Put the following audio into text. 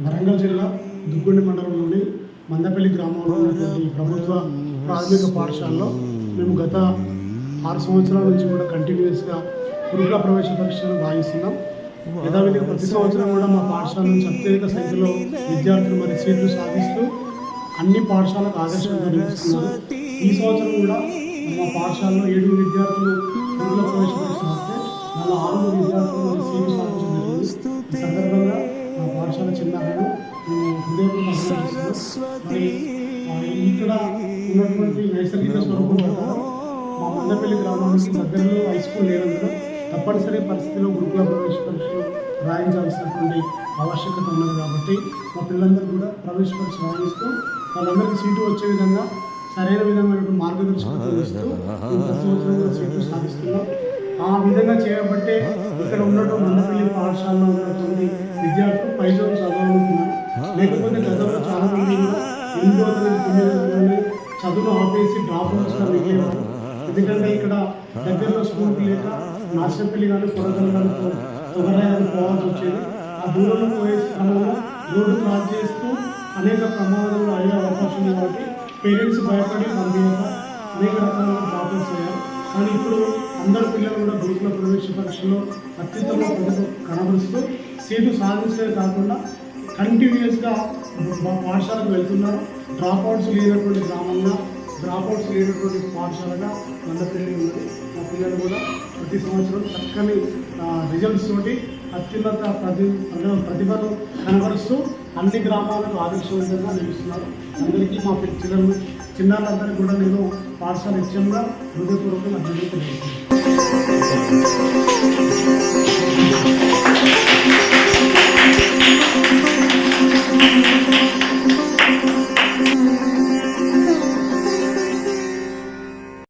వరంగల్ జిల్లా దుగ్గొండి మండలంలోని మందపల్లి గ్రామంలో ఉన్నటువంటి ప్రభుత్వ ప్రాథమిక పాఠశాలలో మేము గత 6 సంవత్సరాల నుంచి కూడా కంటిన్యూస్గా గురుకుల ప్రవేశ పరీక్షలను భావిస్తున్నాం. యథావిధిగా ప్రతి సంవత్సరం కూడా మా పాఠశాల నుంచి అత్యధిక సంఖ్యలో విద్యార్థులు మరి సీట్లు సాధిస్తూ అన్ని పాఠశాలకు ఆదర్శంగా నిలుస్తున్నారు. ఈ సంవత్సరం కూడా మా పాఠశాలలో 7 విద్యార్థులు గురుకుల ప్రవేశ పరీక్ష వస్తే వాళ్ళ 6 విద్యార్థులు మరి సీట్లు సాధించడం జరిగింది. ఈ సందర్భంగా మా పాఠశాల చిన్నారులను ఇక్కడ ఉన్నటువంటి నైసర్గిక స్వరూపం ప్రకారం మా మందపల్లి గ్రామానికి దగ్గరలో హై స్కూల్ లేనందున తప్పనిసరి పరిస్థితిలో గురుకుల ప్రవేశ పరీక్షలు రాయించాల్సినటువంటి ఆవశ్యకత ఉన్నది. కాబట్టి మా పిల్లలందరూ కూడా ప్రవేశ పరీక్ష రాయిస్తూ వాళ్ళందరికీ సీటు వచ్చే విధంగా సరైన విధమైనటువంటి మార్గదర్శకత్వం ఇస్తూ ప్రతి సంవత్సరం కూడా సీట్లు సాధిస్తున్నాం. ఆ విధంగా చేయబట్టే ఇక్కడ ఉన్నటువంటి మందపల్లి పాఠశాలలో ఉన్నటువంటి విద్యార్థులు పై చదువు చదవాలనుకున్నారు. లేకపోతే గతంలో చాలా మంది 8వ తరగతి 9వ తరగతి చదువును ఆపేసి డ్రాప్ అవుట్స్గా మిగిలేవారు. ఎందుకంటే ఇక్కడ దగ్గరలో స్కూల్కి లేక నాశనపల్లి కానీ కొరకలు కానీ తొగరాయాలు పోవాల్సి వచ్చేది. ఆ దూరంలో పోయే క్రమంలో రోడ్డు క్రాస్ చేస్తూ అనేక ప్రమాదాలు అయ్యే అవకాశం ఉంది. కాబట్టి పేరెంట్స్ భయపడి పంపించక అనేక రకాలుగా డ్రాప్ అవుట్స్ అయ్యారు. కానీ ఇప్పుడు అందరు పిల్లలు కూడా గురుకుల ప్రవేశ పరీక్షలో అత్యుత్తమ ప్రతిభ కనబరుస్తూ సీటు సాధించడమే కాకుండా కంటిన్యూస్గా పాఠశాలకు వెళ్తున్నారు. డ్రాప్అవుట్స్ లేనటువంటి గ్రామంగా డ్రాప్అవుట్స్ లేనటువంటి పాఠశాలగా మందపల్లి ఉన్నది. మా పిల్లలు కూడా ప్రతి సంవత్సరం చక్కని రిజల్ట్స్ తోటి అత్యున్నత ప్రతిభను కనబరుస్తూ అన్ని గ్రామాలకు ఆదర్శవంతంగా నిలుస్తున్నారు. అందరికీ మా చిన్నారులందరికీ కూడా నేను పాఠశాల ఇచ్యంగా హృదయపూర్వకంగా అభినందనలు తెలియజేస్తున్నాను.